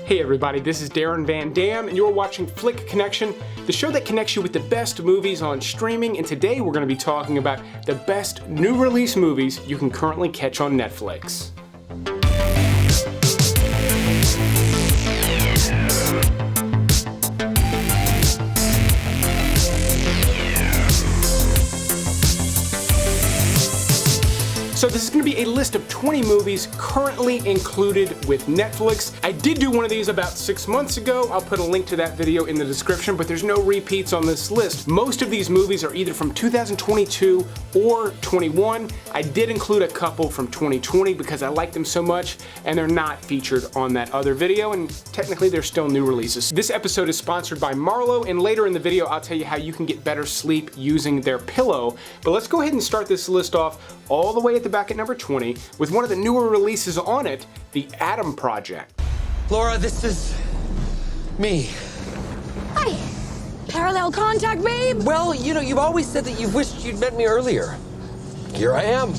Hey everybody, this is Darren Van Dam, and you're watching Flick Connection, the show that connects you with the best movies on streaming, and today we're going to be talking about the best new release movies you can currently catch on Netflix. So this is going to be a list of 20 movies currently included with Netflix. I did do one of these about 6 months ago. I'll put a link to that video in the description, but there's no repeats on this list. Most of these movies are either from 2022 or 21. I did include a couple from 2020 because I like them so much, and they're not featured on that other video, and technically they're still new releases. This episode is sponsored by Marlow, and later in the video I'll tell you how you can get better sleep using their pillow. But let's go ahead and start this list off all the way at the back at number 20 with one of the newer releases on it, The Atom Project. Laura, this is me. Hi. Parallel contact, babe. Well, you know, you've always said that you wished you'd met me earlier. Here I am.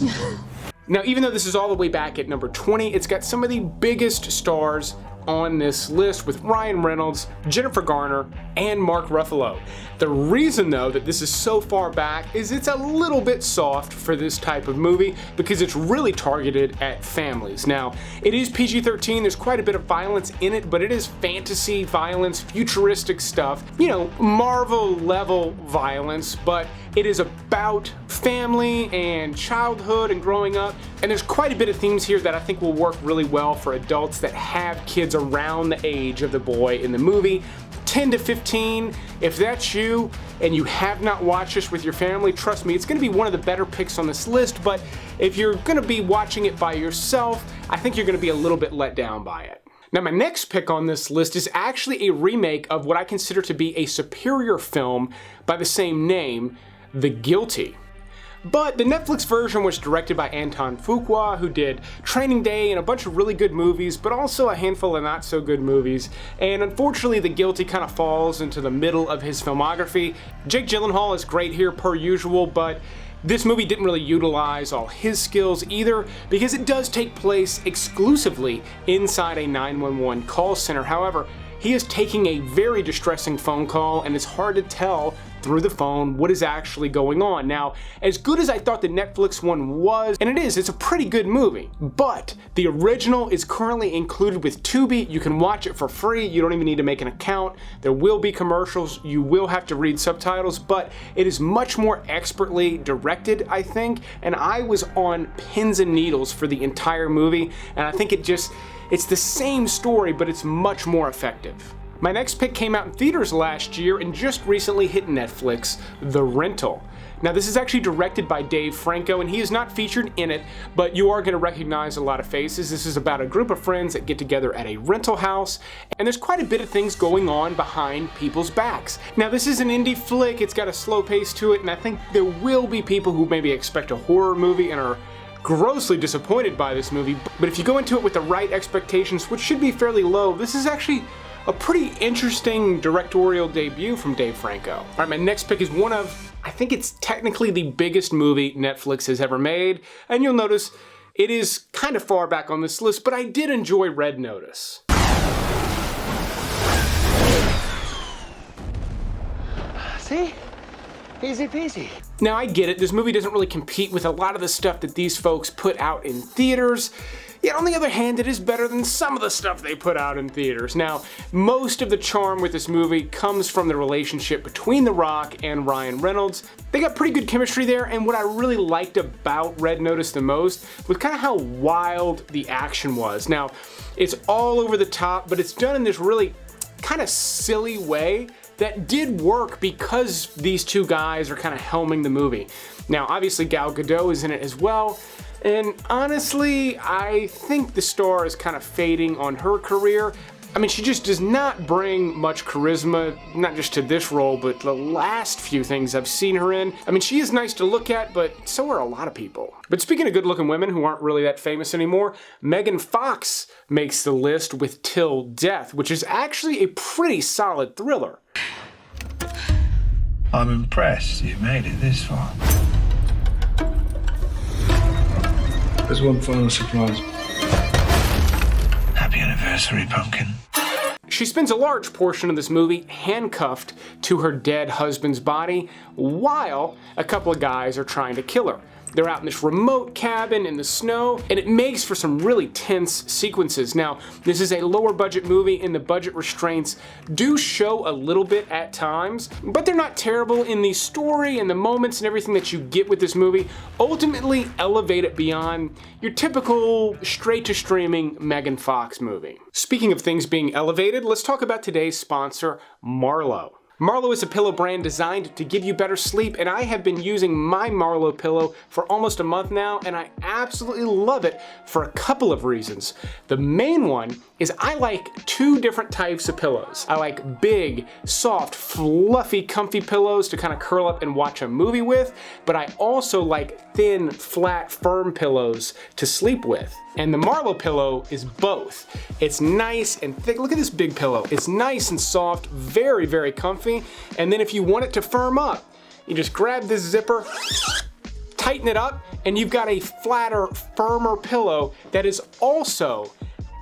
Now, even though this is all the way back at number 20, it's got some of the biggest stars on this list with Ryan Reynolds, Jennifer Garner, and Mark Ruffalo. The reason though that this is so far back is it's a little bit soft for this type of movie because it's really targeted at families. Now, it is PG-13, there's quite a bit of violence in it, but it is fantasy violence, futuristic stuff, you know, Marvel level violence, but it is about family and childhood and growing up, and there's quite a bit of themes here that I think will work really well for adults that have kids around the age of the boy in the movie. 10 to 15, if that's you and you have not watched this with your family, trust me, it's going to be one of the better picks on this list, but if you're going to be watching it by yourself, I think you're going to be a little bit let down by it. Now, my next pick on this list is actually a remake of what I consider to be a superior film by the same name, The Guilty. But the Netflix version was directed by Anton Fuqua, who did Training Day and a bunch of really good movies, but also a handful of not so good movies. And unfortunately, The Guilty kind of falls into the middle of his filmography. Jake Gyllenhaal is great here per usual, but this movie didn't really utilize all his skills either because it does take place exclusively inside a 911 call center. However, he is taking a very distressing phone call, and it's hard to tell through the phone what is actually going on. Now, as good as I thought the Netflix one was, and it is, it's a pretty good movie, but the original is currently included with Tubi. You can watch it for free. You don't even need to make an account. There will be commercials. You will have to read subtitles, but it is much more expertly directed, I think, and I was on pins and needles for the entire movie, and I think it's the same story, but it's much more effective. My next pick came out in theaters last year and just recently hit Netflix, The Rental. Now, this is actually directed by Dave Franco, and he is not featured in it, but you are going to recognize a lot of faces. This is about a group of friends that get together at a rental house, and there's quite a bit of things going on behind people's backs. Now, this is an indie flick. It's got a slow pace to it, and I think there will be people who maybe expect a horror movie and are grossly disappointed by this movie, but if you go into it with the right expectations, which should be fairly low, this is actually a pretty interesting directorial debut from Dave Franco. All right, my next pick is one of, I think it's technically the biggest movie Netflix has ever made, and you'll notice it is kind of far back on this list, but I did enjoy Red Notice. See? Easy peasy. Now, I get it, this movie doesn't really compete with a lot of the stuff that these folks put out in theaters, yet on the other hand, it is better than some of the stuff they put out in theaters. Now, most of the charm with this movie comes from the relationship between The Rock and Ryan Reynolds. They got pretty good chemistry there, and what I really liked about Red Notice the most was kind of how wild the action was. Now, it's all over the top, but it's done in this really kind of silly way that did work because these two guys are kind of helming the movie. Now, obviously Gal Gadot is in it as well, and honestly, I think the star is kind of fading on her career. I mean, she just does not bring much charisma, not just to this role, but the last few things I've seen her in. I mean, she is nice to look at, but so are a lot of people. But speaking of good-looking women who aren't really that famous anymore, Megan Fox makes the list with Till Death, which is actually a pretty solid thriller. I'm impressed you made it this far. There's one final surprise. Happy anniversary, Pumpkin. She spends a large portion of this movie handcuffed to her dead husband's body while a couple of guys are trying to kill her. They're out in this remote cabin in the snow, and it makes for some really tense sequences. Now, this is a lower budget movie, and the budget restraints do show a little bit at times, but they're not terrible, in the story and the moments and everything that you get with this movie ultimately elevate it beyond your typical straight-to-streaming Megan Fox movie. Speaking of things being elevated, let's talk about today's sponsor, Marlow. Marlow is a pillow brand designed to give you better sleep, and I have been using my Marlow pillow for almost a month now, and I absolutely love it for a couple of reasons. The main one is I like two different types of pillows. I like big, soft, fluffy, comfy pillows to kind of curl up and watch a movie with, but I also like thin, flat, firm pillows to sleep with. And the Marlow pillow is both. It's nice and thick. Look at this big pillow. It's nice and soft, very, very comfy. And then if you want it to firm up, you just grab this zipper, tighten it up, and you've got a flatter, firmer pillow that is also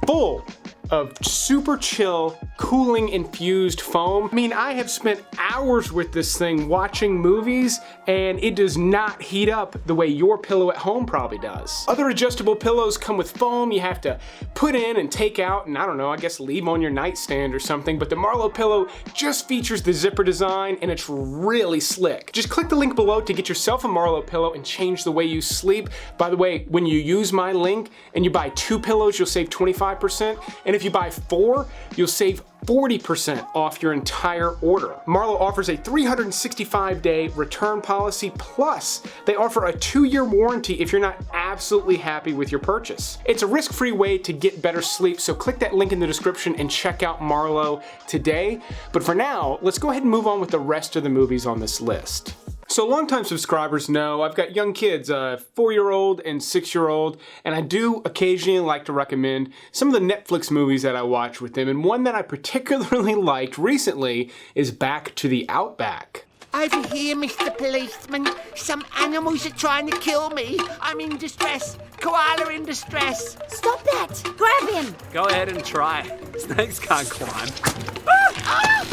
full of super chill, cooling infused foam. I mean, I have spent hours with this thing watching movies, and it does not heat up the way your pillow at home probably does. Other adjustable pillows come with foam you have to put in and take out, and I don't know, I guess leave on your nightstand or something, but the Marlow pillow just features the zipper design, and it's really slick. Just click the link below to get yourself a Marlow pillow and change the way you sleep. By the way, when you use my link and you buy 2 pillows, you'll save 25%, and if you buy 4, you'll save 40% off your entire order. Marlow offers a 365-day return policy, plus they offer a 2-year warranty if you're not absolutely happy with your purchase. It's a risk-free way to get better sleep, so click that link in the description and check out Marlow today. But for now, let's go ahead and move on with the rest of the movies on this list. So longtime subscribers know I've got young kids, a 4-year-old and 6-year-old, and I do occasionally like to recommend some of the Netflix movies that I watch with them, and one that I particularly liked recently is Back to the Outback. Over here, Mr. Policeman. Some animals are trying to kill me. I'm in distress. Koala in distress. Stop that! Grab him! Go ahead and try. Snakes can't climb.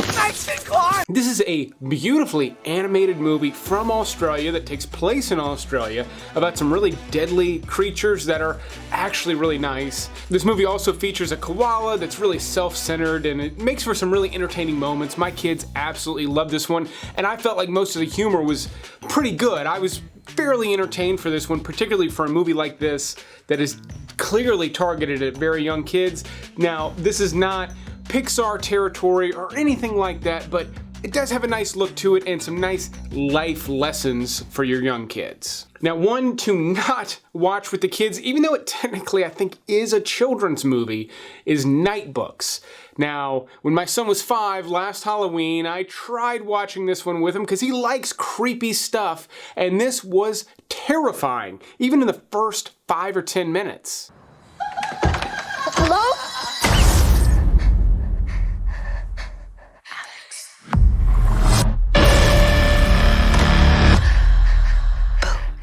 Snakes can climb! This is a beautifully animated movie from Australia that takes place in Australia about some really deadly creatures that are actually really nice. This movie also features a koala that's really self-centered, and it makes for some really entertaining moments. My kids absolutely love this one, and I felt like most of the humor was pretty good. I was fairly entertained for this one, particularly for a movie like this that is clearly targeted at very young kids. Now, this is not Pixar territory or anything like that, but it does have a nice look to it and some nice life lessons for your young kids. Now, one to not watch with the kids, even though it technically I think is a children's movie, is NIGHTBOOKS. Now, when my son was 5 last Halloween, I tried watching this one with him because he likes creepy stuff, and this was terrifying, even in the first 5 or 10 minutes. Hello?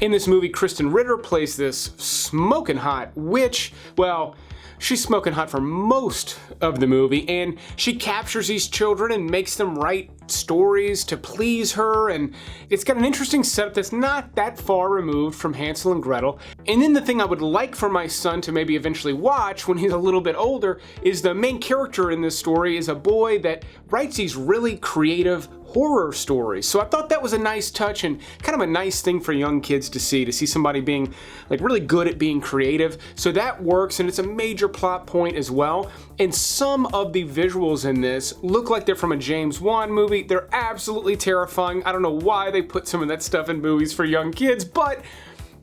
In this movie, Kristen Ritter plays this smoking hot witch. Well, she's smoking hot for most of the movie, and she captures these children and makes them write stories to please her, and it's got an interesting setup that's not that far removed from Hansel and Gretel. And then the thing I would like for my son to maybe eventually watch when he's a little bit older is the main character in this story is a boy that writes these really creative horror stories. So I thought that was a nice touch and kind of a nice thing for young kids to see somebody being like really good at being creative. So that works, and it's a major plot point as well. And some of the visuals in this look like they're from a James Wan movie. They're absolutely terrifying. I don't know why they put some of that stuff in movies for young kids, but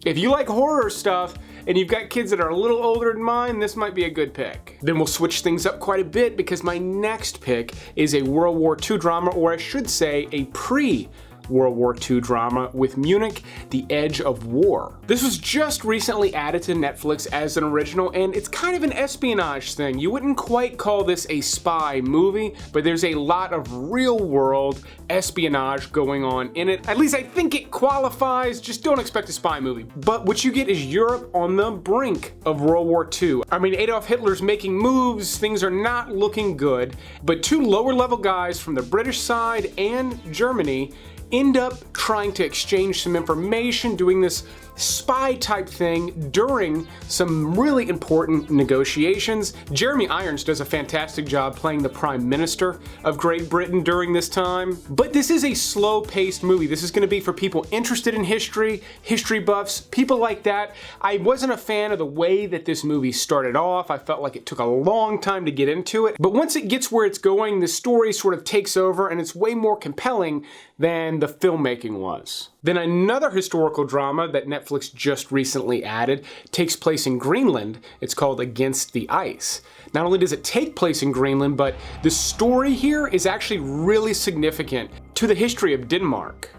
if you like horror stuff and you've got kids that are a little older than mine, this might be a good pick. Then we'll switch things up quite a bit because my next pick is a World War II drama, or I should say a pre World War II drama with Munich, The Edge of War. This was just recently added to Netflix as an original, and it's kind of an espionage thing. You wouldn't quite call this a spy movie, but there's a lot of real-world espionage going on in it. At least I think it qualifies. Just don't expect a spy movie. But what you get is Europe on the brink of World War II. I mean, Adolf Hitler's making moves, things are not looking good, but two lower-level guys from the British side and Germany end up trying to exchange some information, doing this spy type thing during some really important negotiations. Jeremy Irons does a fantastic job playing the Prime Minister of Great Britain during this time. But this is a slow-paced movie. This is going to be for people interested in history, history buffs, people like that. I wasn't a fan of the way that this movie started off. I felt like it took a long time to get into it. But once it gets where it's going, the story sort of takes over and it's way more compelling than the filmmaking was. Then another historical drama that Netflix just recently added takes place in Greenland. It's called Against the Ice. Not only does it take place in Greenland, but the story here is actually really significant to the history of Denmark.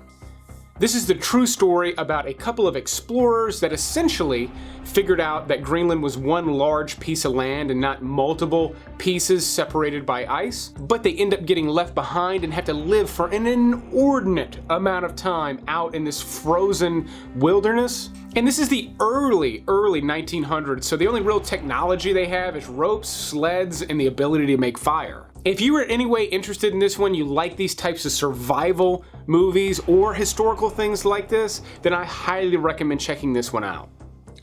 This is the true story about a couple of explorers that essentially figured out that Greenland was one large piece of land and not multiple pieces separated by ice, but they end up getting left behind and have to live for an inordinate amount of time out in this frozen wilderness. And this is the early 1900s, so the only real technology they have is ropes, sleds, and the ability to make fire. If you were in any way interested in this one, you like these types of survival movies or historical things like this, then I highly recommend checking this one out.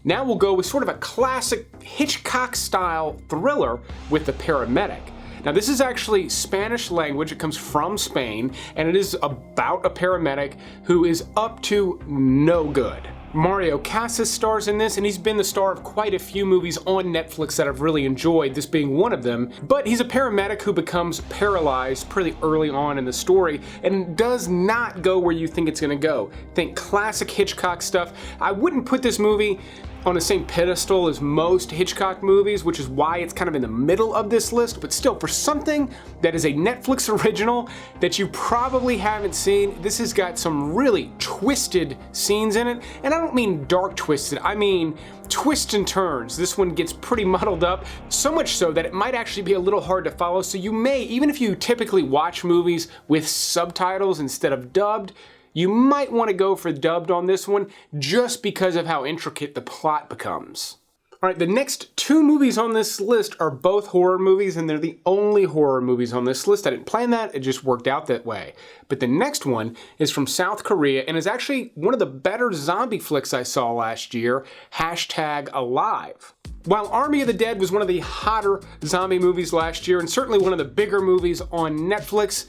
Now we'll go with sort of a classic Hitchcock-style thriller with The Paramedic. Now this is actually Spanish language, it comes from Spain, and it is about a paramedic who is up to no good. Mario Casas stars in this, and he's been the star of quite a few movies on Netflix that I've really enjoyed, this being one of them. But he's a paramedic who becomes paralyzed pretty early on in the story and does not go where you think it's gonna go. Think classic Hitchcock stuff. I wouldn't put this movie on the same pedestal as most Hitchcock movies, which is why it's kind of in the middle of this list, but still, for something that is a Netflix original that you probably haven't seen, this has got some really twisted scenes in it, and I don't mean dark twisted, I mean twists and turns. This one gets pretty muddled up, so much so that it might actually be a little hard to follow, so you may, even if you typically watch movies with subtitles instead of dubbed, you might want to go for dubbed on this one just because of how intricate the plot becomes. Alright, the next two movies on this list are both horror movies, and they're the only horror movies on this list. I didn't plan that, it just worked out that way. But the next one is from South Korea and is actually one of the better zombie flicks I saw last year, #Alive. While Army of the Dead was one of the hotter zombie movies last year and certainly one of the bigger movies on Netflix,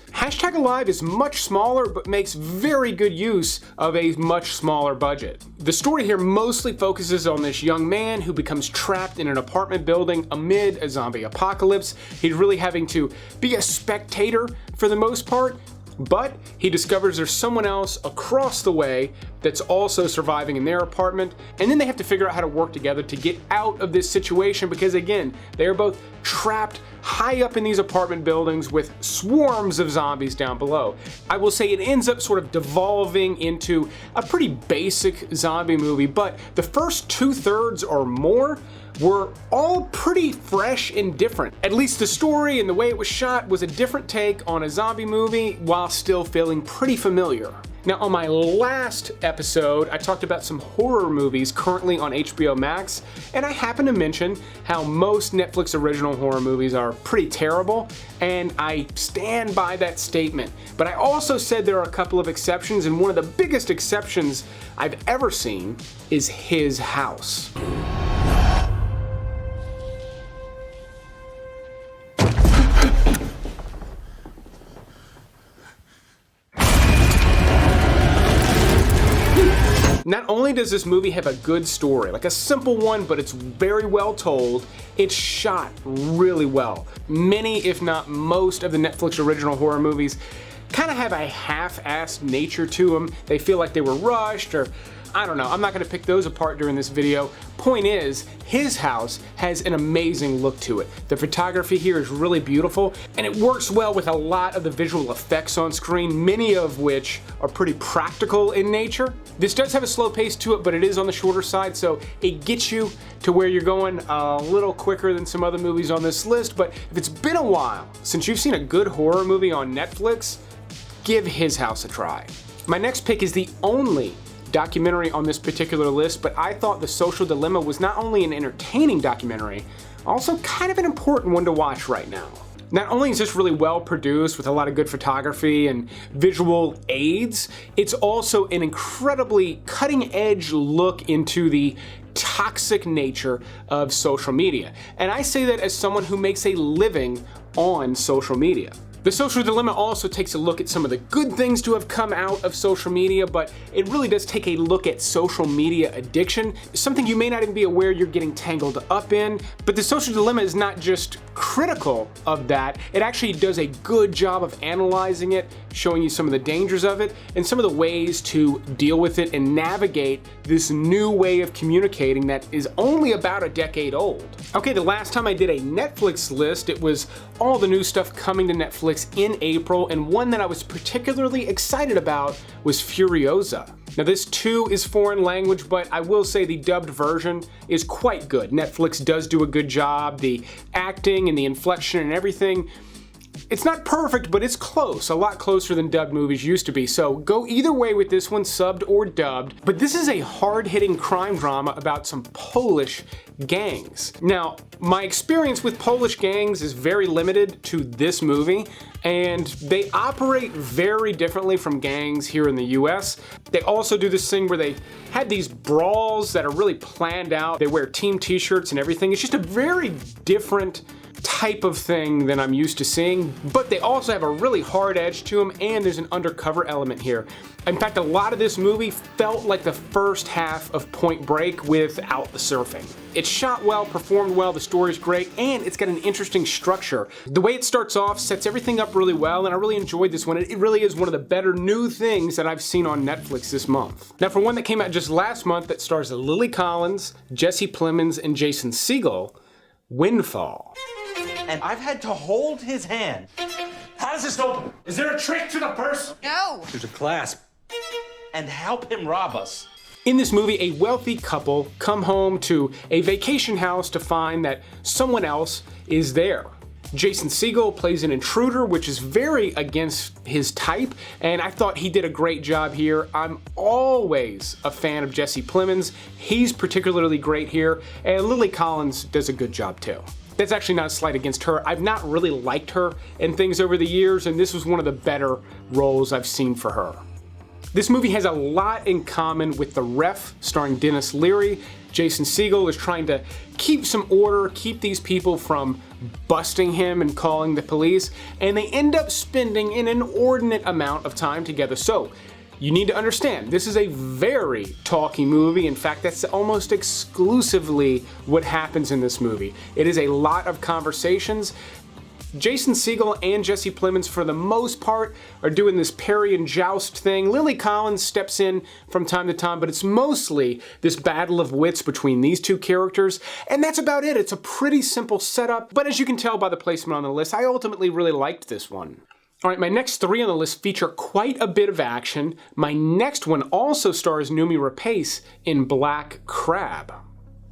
#Alive is much smaller but makes very good use of a much smaller budget. The story here mostly focuses on this young man who becomes trapped in an apartment building amid a zombie apocalypse. He's really having to be a spectator for the most part, but he discovers there's someone else across the way that's also surviving in their apartment, and then they have to figure out how to work together to get out of this situation because, again, they are both trapped high up in these apartment buildings with swarms of zombies down below. I will say it ends up sort of devolving into a pretty basic zombie movie, but the first 2/3 or more were all pretty fresh and different. At least the story and the way it was shot was a different take on a zombie movie while still feeling pretty familiar. Now, on my last episode, I talked about some horror movies currently on HBO Max, and I happened to mention how most Netflix original horror movies are pretty terrible, and I stand by that statement. But I also said there are a couple of exceptions, and one of the biggest exceptions I've ever seen is His House. Not only does this movie have a good story, like a simple one, but it's very well told, it's shot really well. Many, if not most, of the Netflix original horror movies kind of have a half-assed nature to them. They feel like they were rushed or I don't know, I'm not going to pick those apart during this video. Point is, his house has an amazing look to it. The photography here is really beautiful, and it works well with a lot of the visual effects on screen, many of which are pretty practical in nature. This does have a slow pace to it, but it is on the shorter side, so it gets you to where you're going a little quicker than some other movies on this list. But if it's been a while since you've seen a good horror movie on Netflix, give His House a try. My next pick is the only documentary on this particular list, but I thought The Social Dilemma was not only an entertaining documentary, also kind of an important one to watch right now. Not only is this really well produced with a lot of good photography and visual aids, it's also an incredibly cutting edge look into the toxic nature of social media. And I say that as someone who makes a living on social media. The Social Dilemma also takes a look at some of the good things to have come out of social media, but it really does take a look at social media addiction, something you may not even be aware you're getting tangled up in. But The Social Dilemma is not just critical of that, it actually does a good job of analyzing it, showing you some of the dangers of it, and some of the ways to deal with it and navigate this new way of communicating that is only about a decade old. Okay, the last time I did a Netflix list, it was all the new stuff coming to Netflix in April, and one that I was particularly excited about was Furioza. Now this too is foreign language, but I will say the dubbed version is quite good. Netflix does do a good job. The acting and the inflection and everything, it's not perfect, but it's close, a lot closer than dubbed movies used to be. So go either way with this one, subbed or dubbed. But this is a hard-hitting crime drama about some Polish gangs. Now, my experience with Polish gangs is very limited to this movie, and they operate very differently from gangs here in the US. They also do this thing where they had these brawls that are really planned out. They wear team t-shirts and everything. It's just a very different type of thing than I'm used to seeing, but they also have a really hard edge to them, and there's an undercover element here. In fact, a lot of this movie felt like the first half of Point Break without the surfing. It's shot well, performed well, the story's great, and it's got an interesting structure. The way it starts off sets everything up really well, and I really enjoyed this one. It really is one of the better new things that I've seen on Netflix this month. Now, for one that came out just last month that stars Lily Collins, Jesse Plemons, and Jason Segel, WINDFALL. And I've had to hold his hand. How does this open? Is there a trick to the purse? No. There's a clasp. And help him rob us. In this movie, a wealthy couple come home to a vacation house to find that someone else is there. Jason Segel plays an intruder, which is very against his type, and I thought he did a great job here. I'm always a fan of Jesse Plemons. He's particularly great here, and Lily Collins does a good job too. That's actually not a slight against her. I've not really liked her in things over the years, and this was one of the better roles I've seen for her. This movie has a lot in common with The Ref, starring Dennis Leary. Jason Segel is trying to keep some order, keep these people from busting him and calling the police, and they end up spending an inordinate amount of time together. So, you need to understand, this is a very talky movie. In fact, that's almost exclusively what happens in this movie. It is a lot of conversations. Jason Segel and Jesse Plemons, for the most part, are doing this parry and joust thing. Lily Collins steps in from time to time, but it's mostly this battle of wits between these two characters, and that's about it. It's a pretty simple setup, but as you can tell by the placement on the list, I ultimately really liked this one. All right, my next three on the list feature quite a bit of action. My next one also stars Noomi Rapace in Black Crab.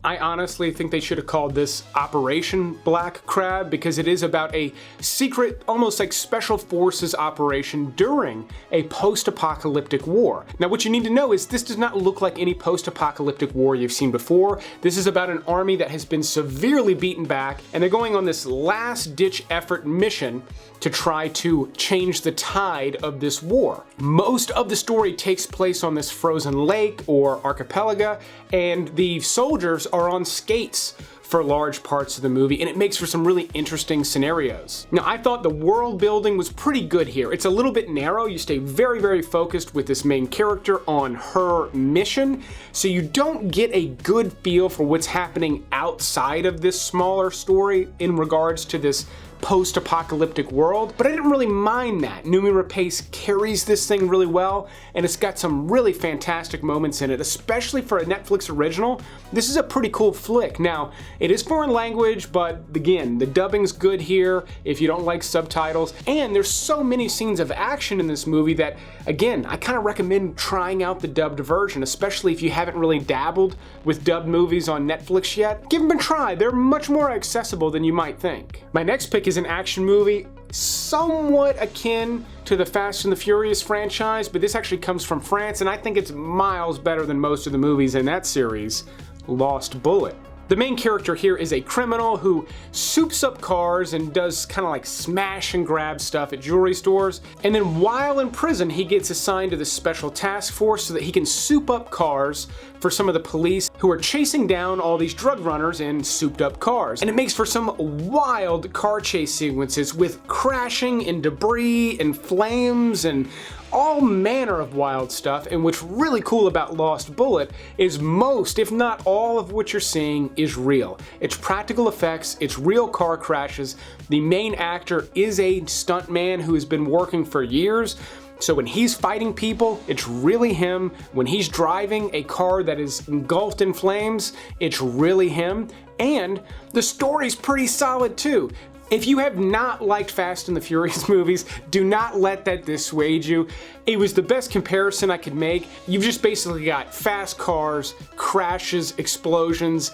I honestly think they should have called this Operation Black Crab, because it is about a secret, almost like special forces operation during a post-apocalyptic war. Now, what you need to know is this does not look like any post-apocalyptic war you've seen before. This is about an army that has been severely beaten back, and they're going on this last-ditch effort mission to try to change the tide of this war. Most of the story takes place on this frozen lake or archipelago, and the soldiers are on skates for large parts of the movie, and it makes for some really interesting scenarios. Now, I thought the world building was pretty good here. It's a little bit narrow. You stay very, very focused with this main character on her mission, so you don't get a good feel for what's happening outside of this smaller story in regards to this post-apocalyptic world, but I didn't really mind that. Noomi Rapace carries this thing really well, and it's got some really fantastic moments in it, especially for a Netflix original. This is a pretty cool flick. Now, it is foreign language, but again, the dubbing's good here if you don't like subtitles, and there's so many scenes of action in this movie that, again, I kind of recommend trying out the dubbed version, especially if you haven't really dabbled with dubbed movies on Netflix yet. Give them a try. They're much more accessible than you might think. My next pick is an action movie somewhat akin to the Fast and the Furious franchise, but this actually comes from France, and I think it's miles better than most of the movies in that series, Lost Bullet. The main character here is a criminal who soups up cars and does kind of like smash and grab stuff at jewelry stores. And then while in prison, he gets assigned to this special task force so that he can soup up cars for some of the police who are chasing down all these drug runners in souped up cars. And it makes for some wild car chase sequences with crashing and debris and flames and all manner of wild stuff. And what's really cool about Lost Bullet is most, if not all, of what you're seeing is real. It's practical effects, it's real car crashes. The main actor is a stuntman who has been working for years. So when he's fighting people, it's really him. When he's driving a car that is engulfed in flames, it's really him. And the story's pretty solid too. If you have not liked Fast and the Furious movies, do not let that dissuade you. It was the best comparison I could make. You've just basically got fast cars, crashes, explosions,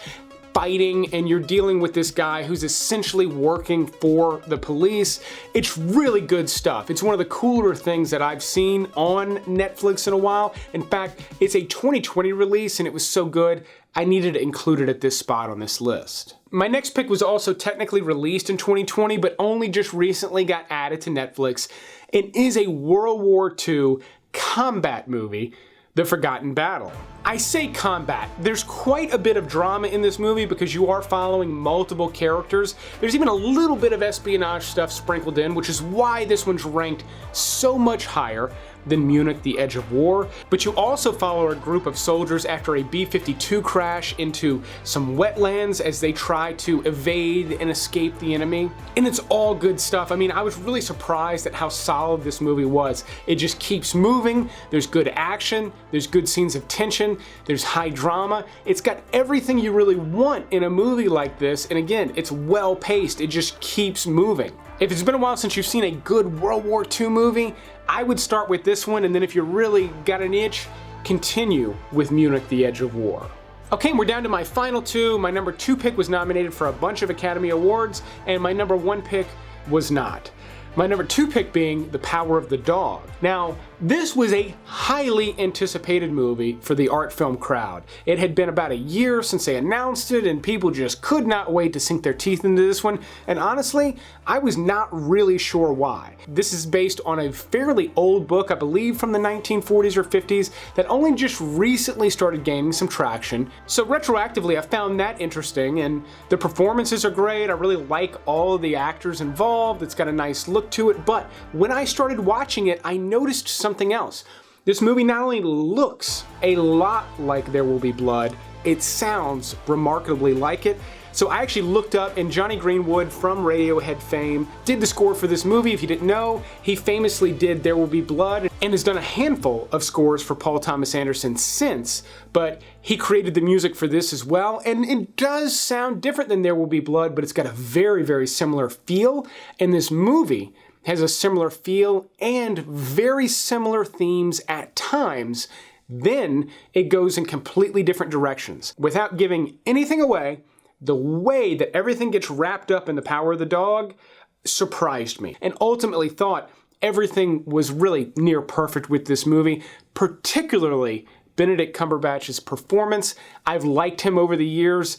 fighting, and you're dealing with this guy who's essentially working for the police. It's really good stuff. It's one of the cooler things that I've seen on Netflix in a while. In fact, it's a 2020 release and it was so good, I needed to include it at this spot on this list. My next pick was also technically released in 2020, but only just recently got added to Netflix. It is a World War II combat movie, The Forgotten Battle. I say combat. There's quite a bit of drama in this movie because you are following multiple characters. There's even a little bit of espionage stuff sprinkled in, which is why this one's ranked so much higher than Munich, The Edge of War. But you also follow a group of soldiers after a B-52 crash into some wetlands as they try to evade and escape the enemy. And it's all good stuff. I mean, I was really surprised at how solid this movie was. It just keeps moving. There's good action. There's good scenes of tension. There's high drama. It's got everything you really want in a movie like this. And again, it's well paced. It just keeps moving. If it's been a while since you've seen a good World War II movie, I would start with this one, and then if you really got an itch, continue with Munich, The Edge of War. Okay, we're down to my final two. My number 2 pick was nominated for a bunch of Academy Awards, and my number 1 pick was not. My number 2 pick being The Power of the Dog. Now, this was a highly anticipated movie for the art film crowd. It had been about a year since they announced it, and people just could not wait to sink their teeth into this one, and honestly, I was not really sure why. This is based on a fairly old book, I believe from the 1940s or 50s, that only just recently started gaining some traction, so retroactively I found that interesting, and the performances are great. I really like all of the actors involved. It's got a nice look to it, but when I started watching it, I noticed something else. This movie not only looks a lot like There Will Be Blood, it sounds remarkably like it. So I actually looked up, and Johnny Greenwood from Radiohead fame did the score for this movie. If you didn't know, he famously did There Will Be Blood and has done a handful of scores for Paul Thomas Anderson since, but he created the music for this as well, and it does sound different than There Will Be Blood, but it's got a very, very similar feel, and this movie has a similar feel and very similar themes at times. Then it goes in completely different directions. Without giving anything away, the way that everything gets wrapped up in The Power of the Dog surprised me, and ultimately thought everything was really near perfect with this movie, particularly Benedict Cumberbatch's performance. I've liked him over the years.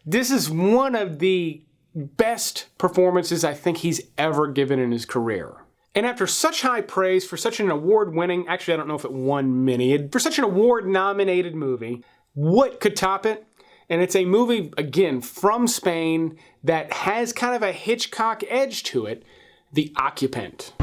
This is one of the best performances I think he's ever given in his career. And after such high praise for such an award-winning, actually I don't know if it won many, for such an award-nominated movie, what could top it? And it's a movie, again, from Spain that has kind of a Hitchcock edge to it, The Occupant.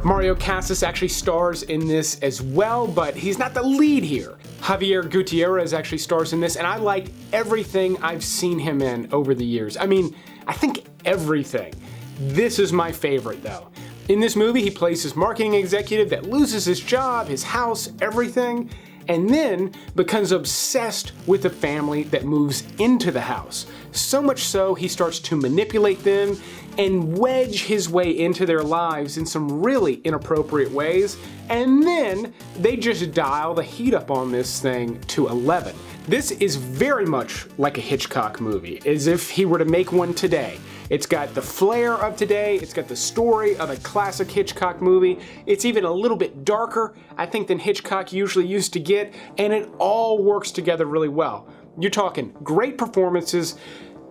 Mario Casas actually stars in this as well, but he's not the lead here. Javier Gutierrez actually stars in this, and I like everything I've seen him in over the years. I mean, I think everything. This is my favorite though. In this movie, he plays this marketing executive that loses his job, his house, everything, and then becomes obsessed with the family that moves into the house. So much so, he starts to manipulate them and wedge his way into their lives in some really inappropriate ways, and then they just dial the heat up on this thing to 11. This is very much like a Hitchcock movie, as if he were to make one today. It's got the flair of today, it's got the story of a classic Hitchcock movie, it's even a little bit darker, I think, than Hitchcock usually used to get, and it all works together really well. You're talking great performances,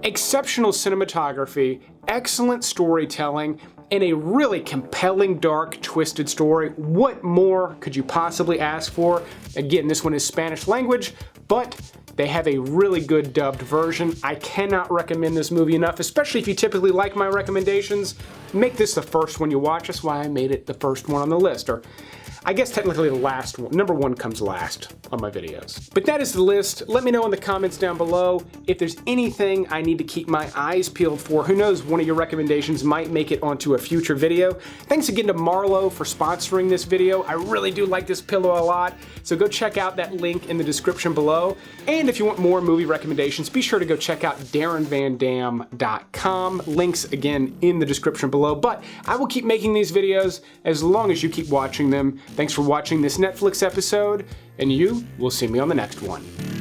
exceptional cinematography, excellent storytelling, and a really compelling, dark, twisted story. What more could you possibly ask for? Again, this one is Spanish language, but they have a really good dubbed version. I cannot recommend this movie enough, especially if you typically like my recommendations. Make this the first one you watch. That's why I made it the first one on the list, or I guess technically the last one. Number 1 comes last on my videos. But that is the list. Let me know in the comments down below if there's anything I need to keep my eyes peeled for. Who knows, one of your recommendations might make it onto a future video. Thanks again to Marlow for sponsoring this video. I really do like this pillow a lot, so go check out that link in the description below. And if you want more movie recommendations, be sure to go check out DarrenVanDam.com. Links again in the description below. But I will keep making these videos as long as you keep watching them. Thanks for watching this Netflix episode, and you will see me on the next one.